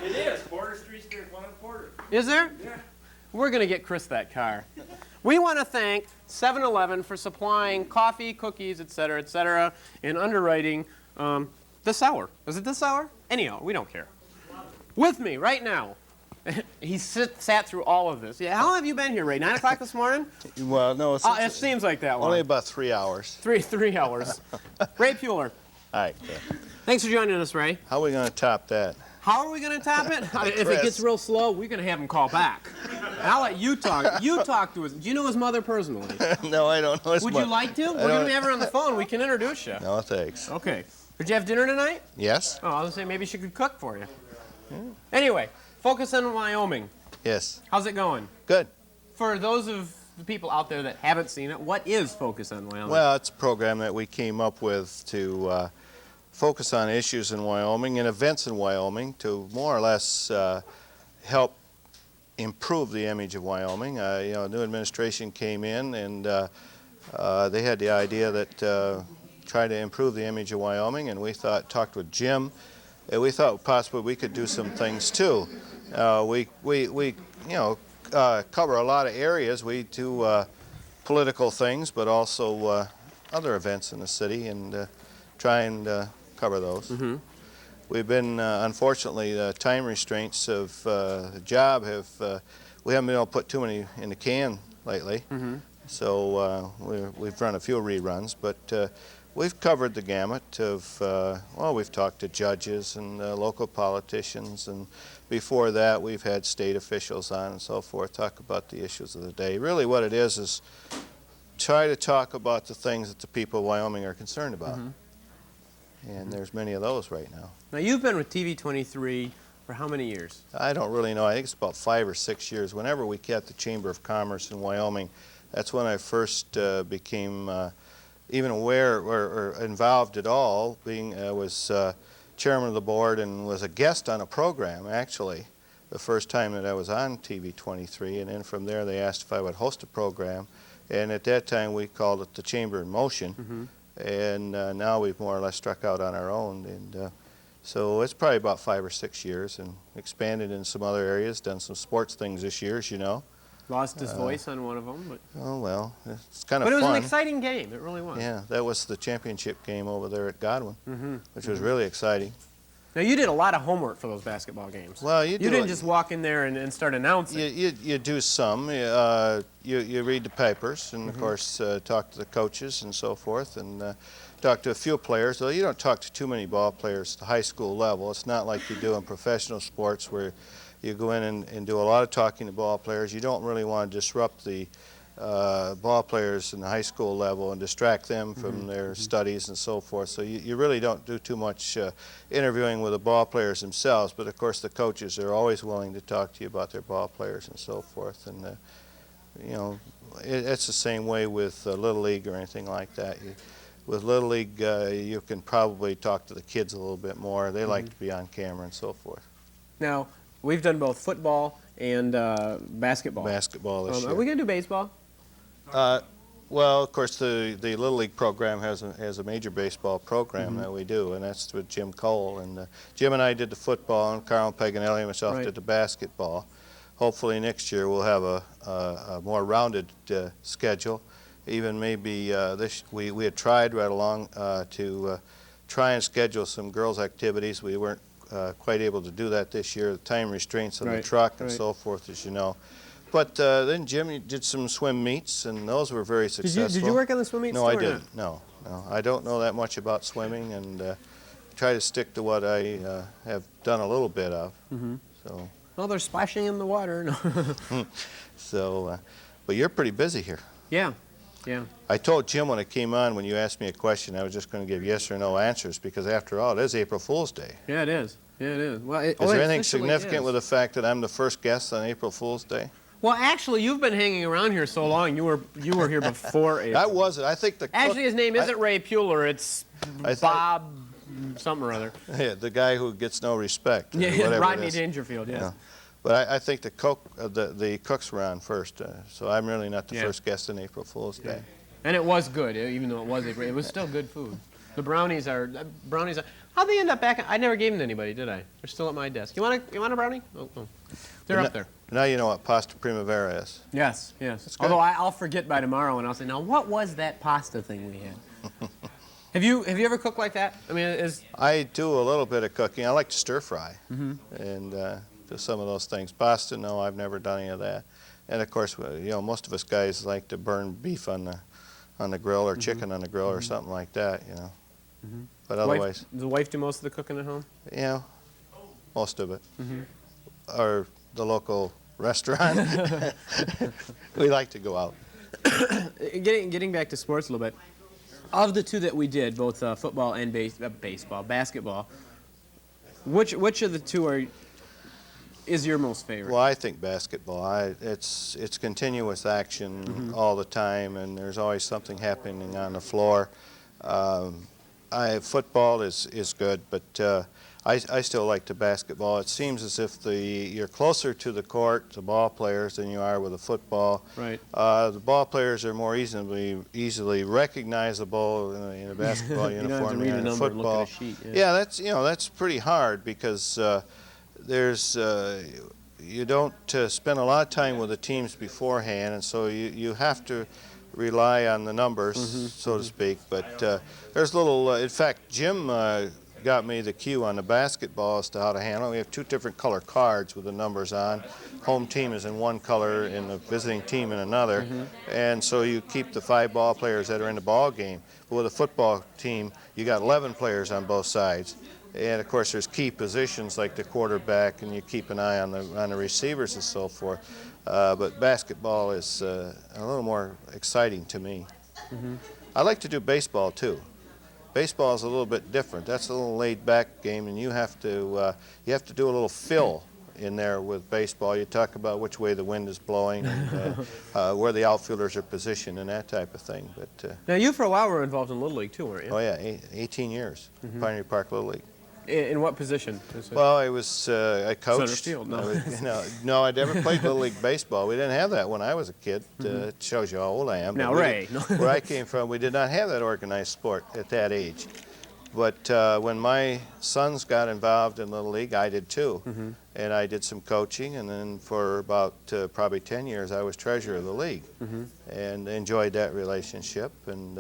It is. Porter Street, there's one on Porter. Is there? Yeah. We're going to get Chris that car. We want to thank 7-Eleven for supplying coffee, cookies, etc., and underwriting this hour. Is it this hour? Anyhow, we don't care. With me right now, he sat through all of this. Yeah, how long have you been here, Ray? 9 o'clock this morning? Well, no, It seems like that long. only about 3 hours. Three hours. Ray Peuler. All right. Thanks for joining us, Ray. How are we going to top that? How are we going to top it? If it gets real slow, we're going to have him call back. And I'll let you talk. You talk to his. Do you know his mother personally? No, I don't know. Would you like to? We're going to have her on the phone. We can introduce you. No, thanks. Okay. Did you have dinner tonight? Yes? Oh, I was going to say maybe she could cook for you. Yeah. Anyway, Focus on Wyoming. Yes. How's it going? Good. For those of the people out there that haven't seen it, what is Focus on Wyoming? Well, it's a program that we came up with to focus on issues in Wyoming and events in Wyoming to more or less help improve the image of Wyoming. You know, a new administration came in and they had the idea that try to improve the image of Wyoming, and we talked with Jim, and we thought possibly we could do some things too. We cover a lot of areas. We do political things, but also other events in the city, and try and cover those. Mm-hmm. We've been, unfortunately, time restraints of the job we haven't been able to put too many in the can lately. Mm-hmm. So we've run a few reruns, but we've covered the gamut of, well, we've talked to judges and local politicians, and before that we've had state officials on and so forth, talk about the issues of the day. Really what it is try to talk about the things that the people of Wyoming are concerned about. Mm-hmm. And there's many of those right now. Now you've been with TV 23 for how many years? I don't really know. I think it's about 5 or 6 years. Whenever we kept the Chamber of Commerce in Wyoming, that's when I first became even aware or involved at all. Was chairman of the board and was a guest on a program, actually, the first time that I was on TV 23. And then from there they asked if I would host a program. And at that time we called it the Chamber in Motion. Mm-hmm. And now we've more or less struck out on our own. And so it's probably about 5 or 6 years, and expanded in some other areas, done some sports things this year, as you know. Lost his voice on one of them. But oh, well, it's kind of fun. But it was an exciting game. It really was. Yeah, that was the championship game over there at Godwin, mm-hmm. which was really exciting. Now, you did a lot of homework for those basketball games. Well, you didn't just walk in there and start announcing. You do some. You read the papers, and, mm-hmm. of course, talk to the coaches and so forth, and talk to a few players. Though you don't talk to too many ball players at the high school level. It's not like you do in professional sports where you go in and do a lot of talking to ball players. You don't really want to disrupt the ball players in the high school level and distract them from mm-hmm. their mm-hmm. studies and so forth. So you really don't do too much interviewing with the ball players themselves, but of course the coaches are always willing to talk to you about their ball players and so forth. And you know, it's the same way with Little League or anything like that. With Little League, you can probably talk to the kids a little bit more. They mm-hmm. like to be on camera and so forth. Now, we've done both football and basketball. Basketball this year. Are we going to do baseball? Well, of course, the Little League program has a major baseball program mm-hmm. that we do, and that's with Jim Cole. And Jim and I did the football, and Carl Paganelli and myself right. did the basketball. Hopefully next year we'll have a more rounded schedule. Even maybe we had tried right along to try and schedule some girls' activities. We weren't quite able to do that this year. The time restraints on right. the truck and right. so forth, as you know. But then Jim did some swim meets, and those were very successful. Did you work on the swim meets? No, I didn't. No. I don't know that much about swimming, and try to stick to what I have done a little bit of. Mm-hmm. So. Well, they're splashing in the water. So, but you're pretty busy here. Yeah. Yeah. I told Jim when I came on, when you asked me a question, I was just going to give yes or no answers, because after all, it is April Fool's Day. Yeah, it is. Yeah, it is. Well, is there anything significant with the fact that I'm the first guest on April Fool's Day? Well, actually, you've been hanging around here so long. You were here before April. I wasn't. I think actually his name isn't Ray Peuler. It's Bob something or other. Yeah, the guy who gets no respect. Yeah, Rodney Dangerfield. Yes. Yeah. But I think the cooks were on first, so I'm really not the first guest on April Fool's Day. And it was good, even though it was April. It was still good food. The brownies are How'd they end up back? I never gave them to anybody, did I? They're still at my desk. You want a brownie? Oh. They're up there. Now you know what pasta primavera is. Yes, yes. That's good. Although I'll forget by tomorrow, and I'll say, now what was that pasta thing we had? Have you ever cooked like that? I mean, I do a little bit of cooking. I like to stir fry, and do some of those things. Pasta, no, I've never done any of that. And of course, most of us guys like to burn beef on the grill or chicken on the grill or something like that, But otherwise, does the wife do most of the cooking at home? Most of it. Or the local restaurant. We like to go out. Getting back to sports a little bit. Of the two that we did, both football and basketball, which of the two is your most favorite? Well, I think basketball. It's continuous action all the time, and there's always something happening on the floor. Football is good, but I still like the basketball. It seems as if you're closer to the court, the ball players, than you are with the football. Right. The ball players are more easily recognizable in a basketball uniform than in football. Yeah, that's pretty hard because you don't spend a lot of time with the teams beforehand, and so you have to rely on the numbers, so to speak. But there's in fact, Jim got me the cue on the basketball as to how to handle it. We have two different color cards with the numbers on. Home team is in one color and the visiting team in another. And so you keep the 5 ball players that are in the ball game. But with a football team, you got 11 players on both sides. And of course there's key positions like the quarterback, and you keep an eye on the receivers and so forth. But basketball is a little more exciting to me. I like to do baseball too. Baseball is a little bit different. That's a little laid-back game, and you have to do a little fill in there with baseball. You talk about which way the wind is blowing, and where the outfielders are positioned, and that type of thing. But now you for a while were involved in Little League too, weren't you? Oh yeah, 18 years, Pioneer Park Little League. In what position? Well, I coached. Center field, no. No, I never played Little League baseball. We didn't have that when I was a kid. It shows you how old I am. Now, Ray. Where I came from, we did not have that organized sport at that age. But when my sons got involved in Little League, I did too. And I did some coaching, and then for about probably 10 years, I was treasurer of the league. And enjoyed that relationship, and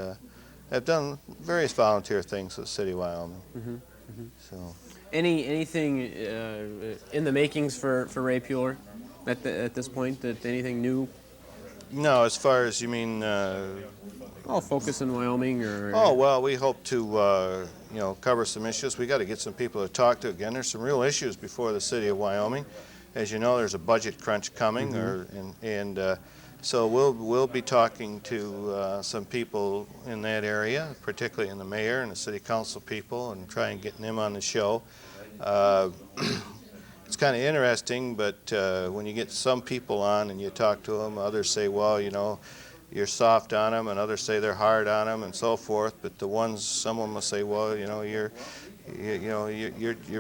have done various volunteer things with the city of Wyoming. So, anything in the makings for Ray Peuler at this point? Anything new? No, as far as you mean. Focus in Wyoming, or. Oh well, we hope to cover some issues. We got to get some people to talk to again. There's some real issues before the city of Wyoming. As you know, there's a budget crunch coming, so we'll be talking to some people in that area, particularly in the mayor and the city council people, and try and get them on the show. It's kind of interesting, but when you get some people on and you talk to them, others say, well, you're soft on them, and others say they're hard on them, and so forth. But someone will say, well, you're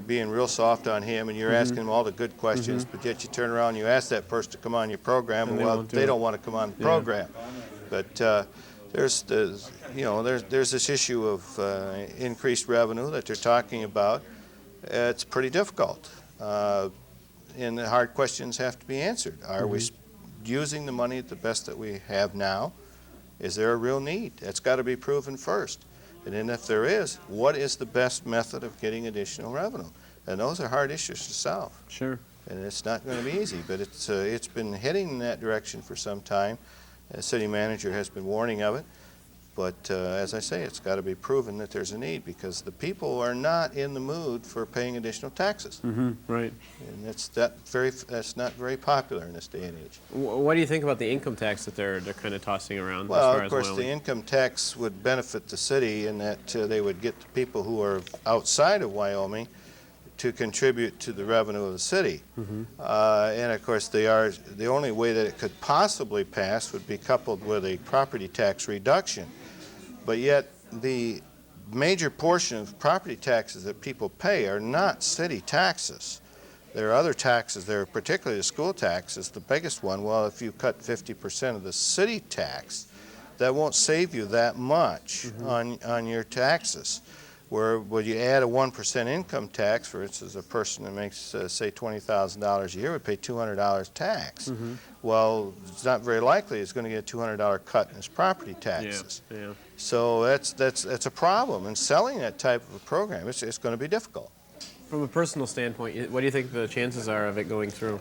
being real soft on him, and you're asking him all the good questions, but yet you turn around and you ask that person to come on your program, and they don't want to come on the program. But there's this issue of increased revenue that they're talking about. It's pretty difficult, and the hard questions have to be answered. Are we using the money the best that we have now? Is there a real need? That's got to be proven first. And then if there is, what is the best method of getting additional revenue? And those are hard issues to solve. Sure. And it's not going to be easy, but it's been heading in that direction for some time. The city manager has been warning of it. But as I say, it's got to be proven that there's a need, because the people are not in the mood for paying additional taxes. Right. And that's not very popular in this day and age. What do you think about the income tax that they're kind of tossing around? Well, as far of course, as the income tax would benefit the city in that they would get the people who are outside of Wyoming to contribute to the revenue of the city. And of course, the only way that it could possibly pass would be coupled with a property tax reduction. But yet, the major portion of property taxes that people pay are not city taxes. There are other taxes there, particularly the school tax is the biggest one. Well, if you cut 50% of the city tax, that won't save you that much on your taxes. where when you add a 1% income tax, for instance, a person that makes, say, $20,000 a year would pay $200 tax. Well, it's not very likely it's going to get a $200 cut in his property taxes. Yeah. So that's a problem. And selling that type of a program, it's going to be difficult. From a personal standpoint, what do you think the chances are of it going through?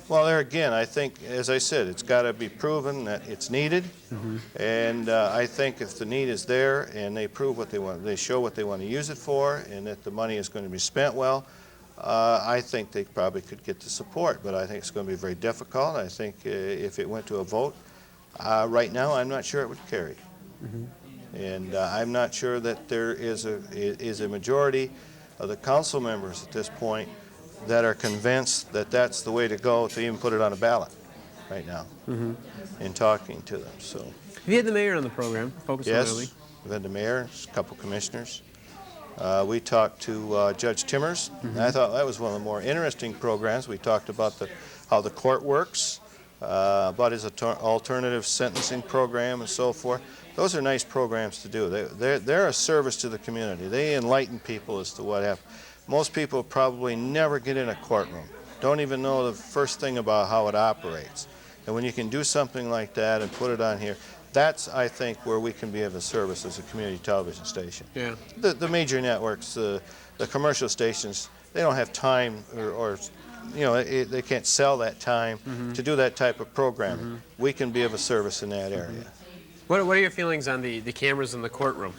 Well, there again, I think, as I said, it's got to be proven that it's needed, and I think if the need is there and they prove what they want, they show what they want to use it for, and that the money is going to be spent well, I think they probably could get the support. But I think it's going to be very difficult. I think if it went to a vote, right now I'm not sure it would carry, and I'm not sure that there is a majority of the council members at this point that are convinced that that's the way to go to even put it on a ballot right now in talking to them. So, Have you had the mayor on the program? Focus on yes, Riley. we've had the mayor, a couple commissioners. We talked to Judge Timmers, and I thought that was one of the more interesting programs. We talked about how the court works, about his alternative sentencing program and so forth. Those are nice programs to do. They're a service to the community. They enlighten people as to what happened. Most people probably never get in a courtroom, don't even know the first thing about how it operates. And when you can do something like that and put it on here, that's, I think, where we can be of a service as a community television station. Yeah. The major networks, the commercial stations, they don't have time or you know, they can't sell that time to do that type of programming. We can be of a service in that area. What are your feelings on the cameras in the courtroom?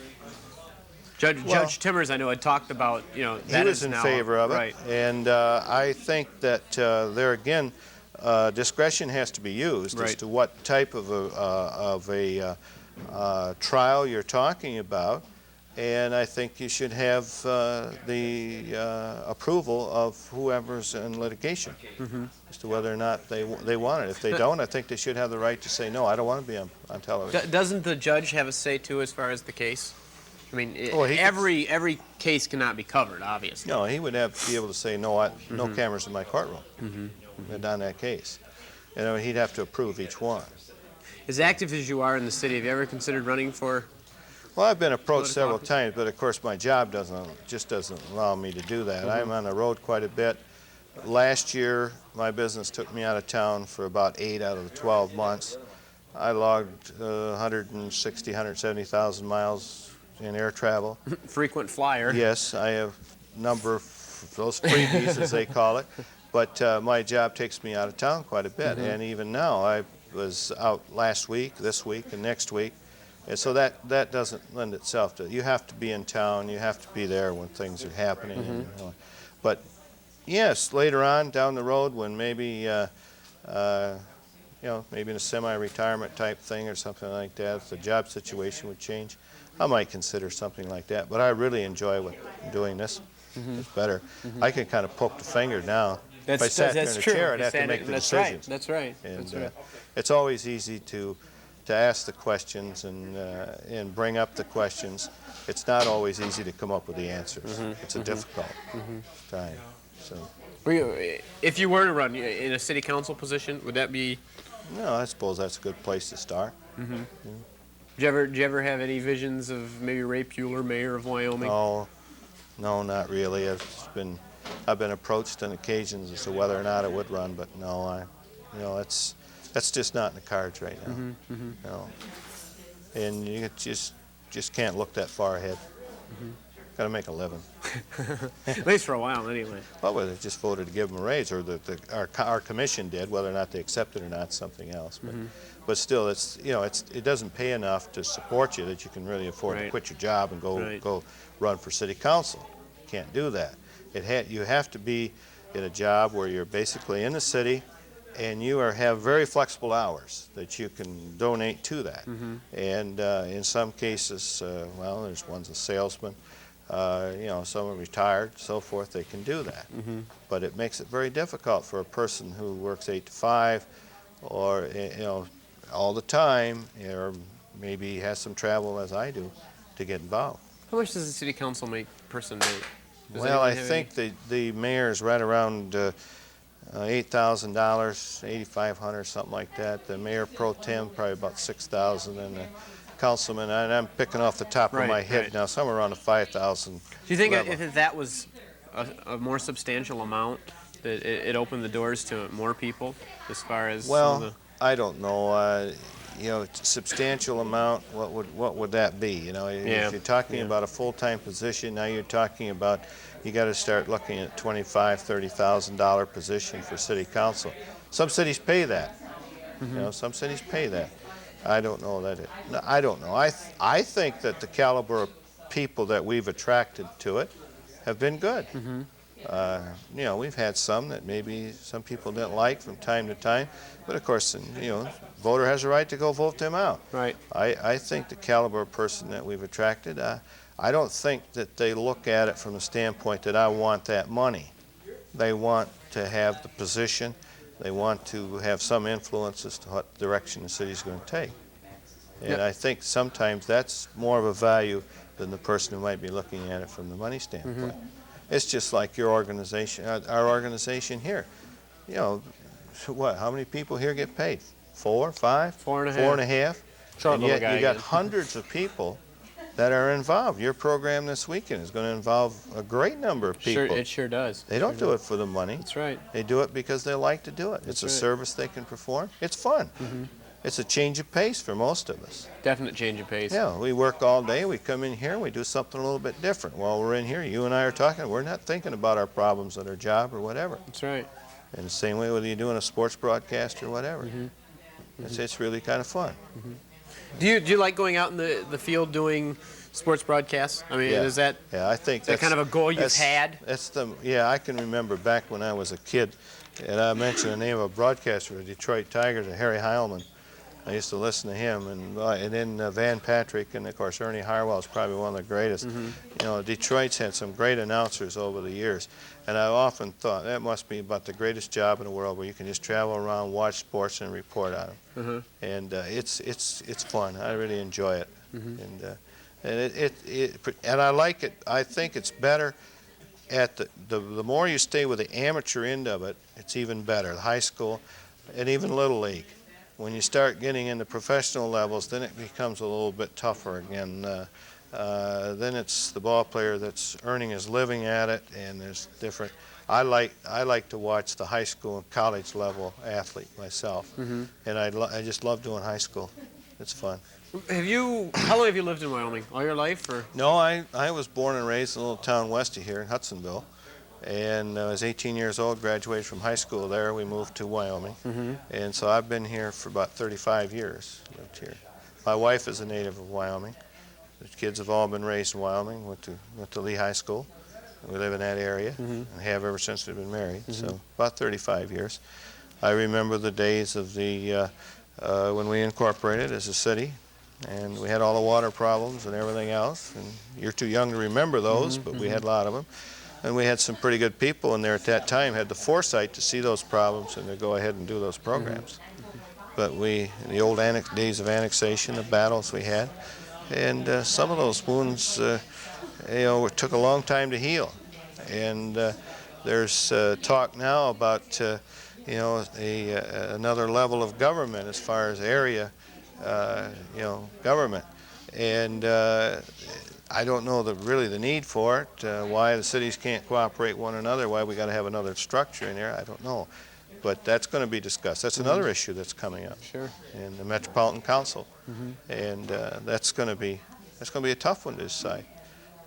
Judge Timmers, I know, had talked about, you know, that he was is in now, favor of it, right. and I think that there again, discretion has to be used as to what type of a trial you're talking about, and I think you should have the approval of whoever's in litigation as to whether or not they want it. If they don't, I think they should have the right to say, no, I don't want to be on television. Doesn't the judge have a say too as far as the case? I mean, Well, every case cannot be covered, obviously. No, he would have to be able to say, no, no cameras in my courtroom on that case. You know, he'd have to approve each one. As active as you are in the city, have you ever considered running for? Well, I've been approached Political several office? times, but of course my job just doesn't allow me to do that. I'm on the road quite a bit. Last year, my business took me out of town for about 8 out of the 12 months. I logged 160, 170,000 miles in air travel. Frequent flyer. Yes, I have a number of those freebies, as they call it. But my job takes me out of town quite a bit. And even now, I was out last week, this week, and next week. And so that doesn't lend itself to, you have to be in town, you have to be there when things are happening. And, you know. But yes, later on down the road when maybe, you know, maybe in a semi-retirement type thing or something like that, if the job situation would change, I might consider something like that. But I really enjoy doing this. It's better. I can kind of poke the finger now. If I sat there in a chair, I'd have to make the decisions. That's right. And it's always easy to ask the questions and bring up the questions. It's not always easy to come up with the answers. It's a difficult time. So. If you were to run in a city council position, would that be? No, I suppose that's a good place to start. Did you ever have any visions of maybe Ray Peuler, mayor of Wyoming? No, not really. I've been approached on occasions as to whether or not I would run, but no, that's just not in the cards right now. No, and you just can't look that far ahead. Got to make a living. At least for a while, anyway. Well, whether they just voted to give them a raise, or our commission did, whether or not they accepted it or not, something else. But still, it doesn't pay enough to support you that you can really afford to quit your job and go run for city council. You can't do that. You have to be in a job where you're basically in the city, and you have very flexible hours that you can donate to that. And in some cases, well, there's one's a salesman. Some are retired, so forth, they can do that. But it makes it very difficult for a person who works 8 to 5 or, all the time, or maybe has some travel as I do, to get involved. How much does the city council person make? Well, I think the mayor's right around $8,000, $8,500, something like that. The mayor pro tem, probably about $6,000, and the councilmen, and I'm picking off the top of my head now, somewhere around the 5,000. Do you think if that was a more substantial amount, that it opened the doors to more people as far as Well, I don't know. You know, substantial amount. What would that be? You know, if you're talking about a full-time position, now you're talking about you got to start looking at $25,000, $30,000 position for city council. Some cities pay that. You know, some cities pay that. I don't know that I don't know. I think that the caliber of people that we've attracted to it have been good. You know, we've had some that maybe some people didn't like from time to time, but of course, you know, voter has a right to go vote them out. Right. I think the caliber of person that we've attracted, I don't think that they look at it from the standpoint that I want that money. They want to have the position. They want to have some influence as to what direction the city's going to take. And I think sometimes that's more of a value than the person who might be looking at it from the money standpoint. It's just like your organization, our organization here. You know, what? How many people here get paid? 4, 5, 4.5. And yet you got hundreds of people that are involved. Your program this weekend is going to involve a great number of people. It sure does. They don't do it for the money. That's right. They do it because they like to do it. It's a service they can perform. It's fun. It's a change of pace for most of us. Definite change of pace. Yeah, we work all day. We come in here and we do something a little bit different. While we're in here, you and I are talking. We're not thinking about our problems at our job or whatever. That's right. And the same way whether you're doing a sports broadcast or whatever. It's really kind of fun. Do you like going out in the field doing sports broadcasts? I mean, is that I think that's kind of a goal you've had? I can remember back when I was a kid, and I mentioned the name of a broadcaster of the Detroit Tigers, Harry Heilman. I used to listen to him, and then Van Patrick, and of course Ernie Harwell is probably one of the greatest. You know, Detroit's had some great announcers over the years, and I've often thought that must be about the greatest job in the world, where you can just travel around, watch sports, and report on them. And it's fun. I really enjoy it, and I like it. I think it's better at the more you stay with the amateur end of it, it's even better. The high school, and even Little League. When you start getting into professional levels, then it becomes a little bit tougher again. Then it's the ball player that's earning his living at it, and there's different. I like to watch the high school and college level athlete myself, and I just love doing high school. It's fun. How long have you lived in Wyoming? All your life, or? No, I was born and raised in a little town west of here in Hudsonville. And I was 18 years old, graduated from high school there. We moved to Wyoming. And so I've been here for about 35 years, lived here. My wife is a native of Wyoming. The kids have all been raised in Wyoming, went to Lee High School. We live in that area and have ever since we've been married, so about 35 years. I remember the days of when we incorporated as a city, and we had all the water problems and everything else. And you're too young to remember those, but we had a lot of them. And we had some pretty good people in there at that time, had the foresight to see those problems and to go ahead and do those programs. But in the old days of annexation, the battles we had, and some of those wounds, it took a long time to heal. And there's talk now about, another level of government as far as area, government. And I don't know really the need for it, why the cities can't cooperate one another, why we got to have another structure in there, I don't know. But that's going to be discussed. That's another issue that's coming up in the Metropolitan Council. And that's going to be a tough one to decide.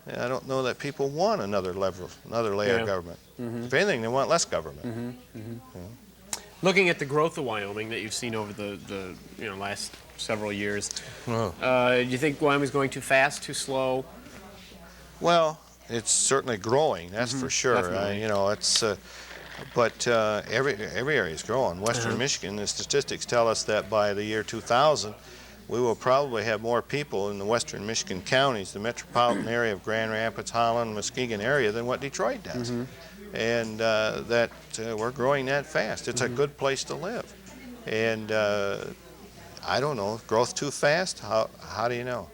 And I don't know that people want another layer of government. If anything, they want less government. Looking at the growth of Wyoming that you've seen over the last several years, do you think Wyoming's going too fast, too slow? Well, it's certainly growing. That's for sure. But every area is growing. Western Michigan, the statistics tell us that by the year 2000, we will probably have more people in the Western Michigan counties, the metropolitan area of Grand Rapids, Holland, Muskegon area, than what Detroit does. And we're growing that fast. It's a good place to live. And I don't know, growth too fast? How do you know?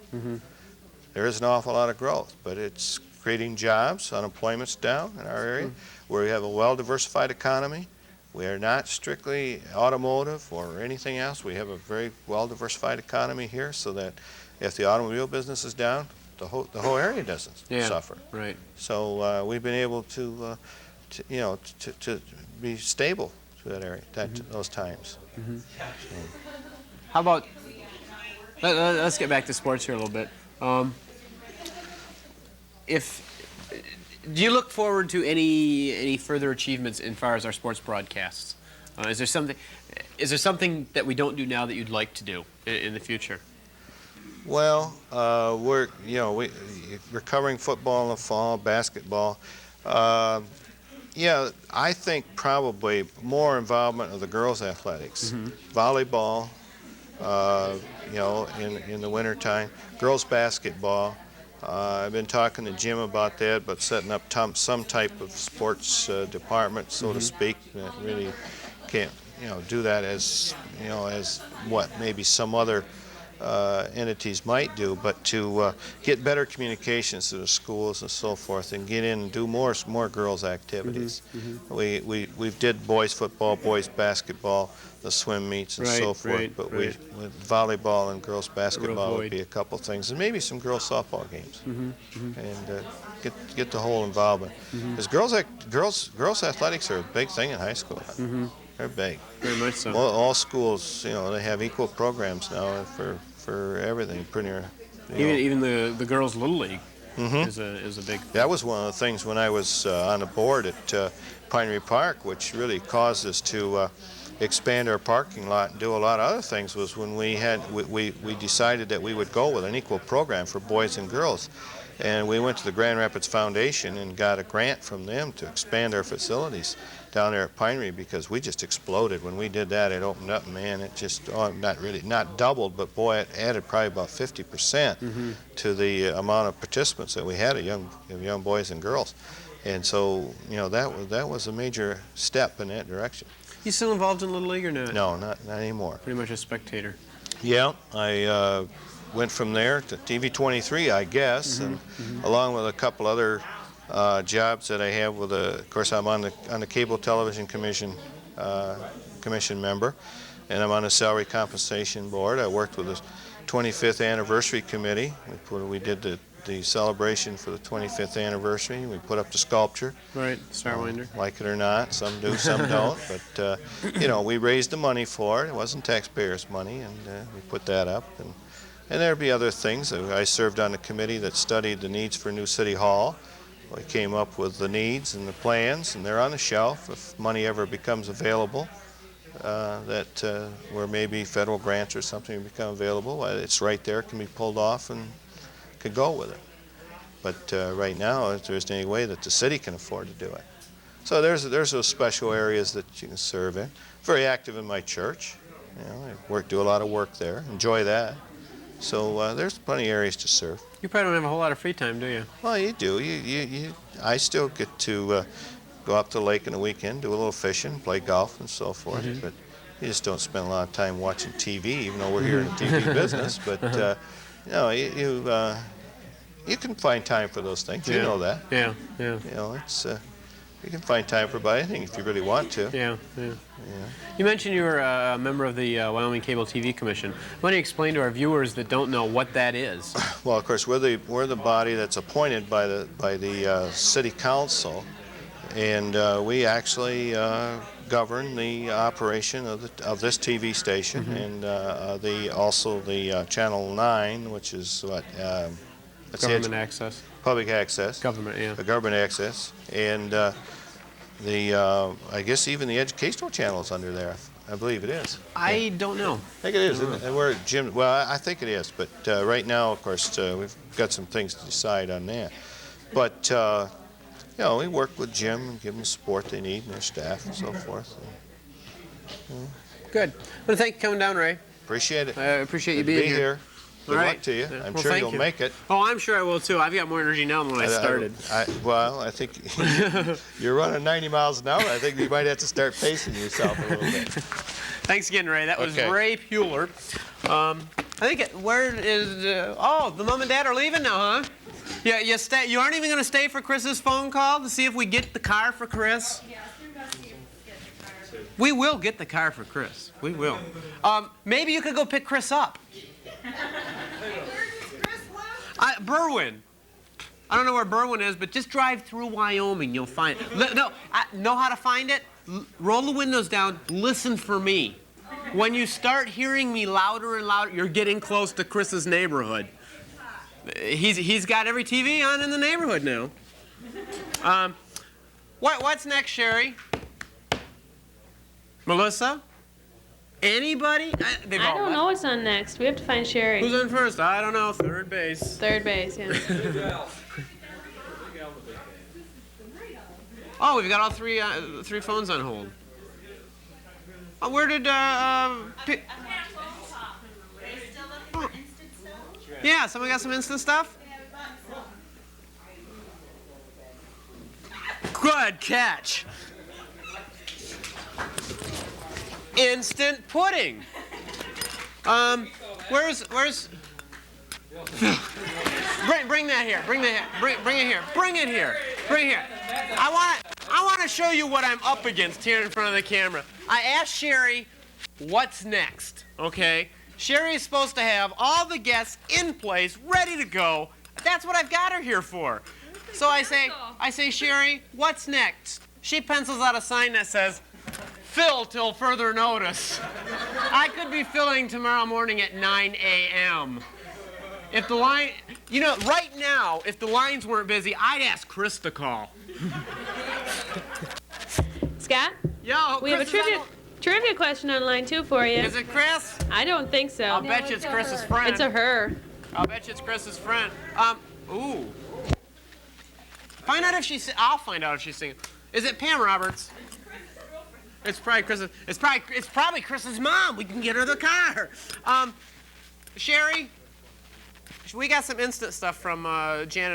There is an awful lot of growth, but it's creating jobs. Unemployment's down in our area, where we have a well-diversified economy. We are not strictly automotive or anything else. We have a very well-diversified economy here, so that if the automobile business is down, the whole area doesn't suffer. Right. So we've been able to be stable to that area, those times. How about, let's get back to sports here a little bit. Do you look forward to any further achievements as far as our sports broadcasts? Is there something that we don't do now that you'd like to do in the future? Well, we're covering football in the fall, basketball. Yeah, I think probably more involvement of the girls' athletics, volleyball. In the wintertime, girls' basketball. I've been talking to Jim about that, but setting up some type of sports department, so to speak, that really can't, do that as what maybe some other entities might do, but to get better communications to the schools and so forth, and get in and do more girls' activities. We did boys football, boys basketball, the swim meets and so forth, but with volleyball and girls basketball would be a couple things, and maybe some girls softball games, and get the whole involvement. Because girls athletics are a big thing in high school. They're big. Very much so. All schools, they have equal programs now for everything. Pretty near. Even the girls' little league is a big. That was one of the things when I was on the board at Pinery Park, which really caused us to expand our parking lot and do a lot of other things. Was when we decided that we would go with an equal program for boys and girls, and we went to the Grand Rapids Foundation and got a grant from them to expand our facilities down there at Pinery, because we just exploded when we did that. It opened up, man. It just not doubled, but boy, it added probably about 50% to the amount of participants that we had of young boys and girls, and so that was a major step in that direction. You still involved in Little League or not? No, not anymore. Pretty much a spectator. Yeah, I went from there to TV 23, I guess, and along with a couple other jobs that I have with of course I'm on the Cable Television Commission member, and I'm on the Salary Compensation Board. I worked with the 25th Anniversary Committee. We did the celebration for the 25th anniversary. We put up the sculpture. Right, Starwinder. Like it or not, some do, some don't. But we raised the money for it. It wasn't taxpayers' money, and we put that up. And there'd be other things. I served on a committee that studied the needs for New City Hall. We came up with the needs and the plans, and they're on the shelf if money ever becomes available, where maybe federal grants or something become available. It's right there, can be pulled off, and could go with it. But right now, if there's any way that the city can afford to do it. So there's those special areas that you can serve in. Very active in my church. I do a lot of work there. Enjoy that. So there's plenty of areas to serve. You probably don't have a whole lot of free time, do you? Well, you do. I still get to go up to the lake on the weekend, do a little fishing, play golf, and so forth. But you just don't spend a lot of time watching TV, even though we're here in the TV business. But you can find time for those things. You know that. Yeah. It's you can find time for about anything if you really want to. Yeah. You mentioned you were a member of the Wyoming Cable TV Commission. Why don't you explain to our viewers that don't know what that is? Well, of course, we're the body that's appointed by the city council, and we actually govern the operation of this TV station, and also the Channel 9, which is what government access. Public access. Government, yeah. The government access, and I guess even the educational channel is under there. I believe it is. I don't know. I think it is. And we're Jim. Well, I think it is. But right now, of course, we've got some things to decide on that. But we work with Jim and give them the support they need and their staff and so forth. Good. Well, thank you for coming down, Ray. Appreciate it. I appreciate you Good to being be here. Good luck to you. I'm sure you'll make it. Oh, I'm sure I will too. I've got more energy now than when I started. I think you're running 90 miles an hour. I think you might have to start pacing yourself a little bit. Thanks again, Ray. That was Ray Peuler. I think where is? The mom and dad are leaving now, huh? Yeah, you aren't even going to stay for Chris's phone call to see if we get the car for Chris. Yeah, We will get the car for Chris. We will. Maybe you could go pick Chris up. Berwyn. I don't know where Berwyn is, but just drive through Wyoming. You'll find it. No, I know how to find it. Roll the windows down. Listen for me. When you start hearing me louder and louder, you're getting close to Chris's neighborhood. He's got every TV on in the neighborhood now. What's next, Sherry? Melissa? Anybody? I don't know what's on next. We have to find Sherry. Who's on first? I don't know. Third base. Third base, yeah. Oh, we've got all three phones on hold. Where did yeah, someone got some instant stuff? Good catch. Instant pudding. Where's bring that here. Bring that here. Bring it here. Bring it here. Bring it here. I want to show you what I'm up against here in front of the camera. I asked Sherry, what's next? Okay? Sherry is supposed to have all the guests in place, ready to go. That's what I've got her here for. So I say, Sherry, what's next? She pencils out a sign that says, fill till further notice. I could be filling tomorrow morning at 9 a.m. If the line, you know, right now, if the lines weren't busy, I'd ask Chris to call. Scott? Yo, We have a trivia question on line 2 for you. Is it Chris? I don't think so. I'll bet you it's Chris's friend. It's a her. I'll bet you it's Chris's friend. Ooh. Find out if she's. I'll find out if she's singing. Is it Pam Roberts? It's probably Chris's. It's probably Chris's mom. We can get her the car. Sherry, we got some instant stuff from Janet.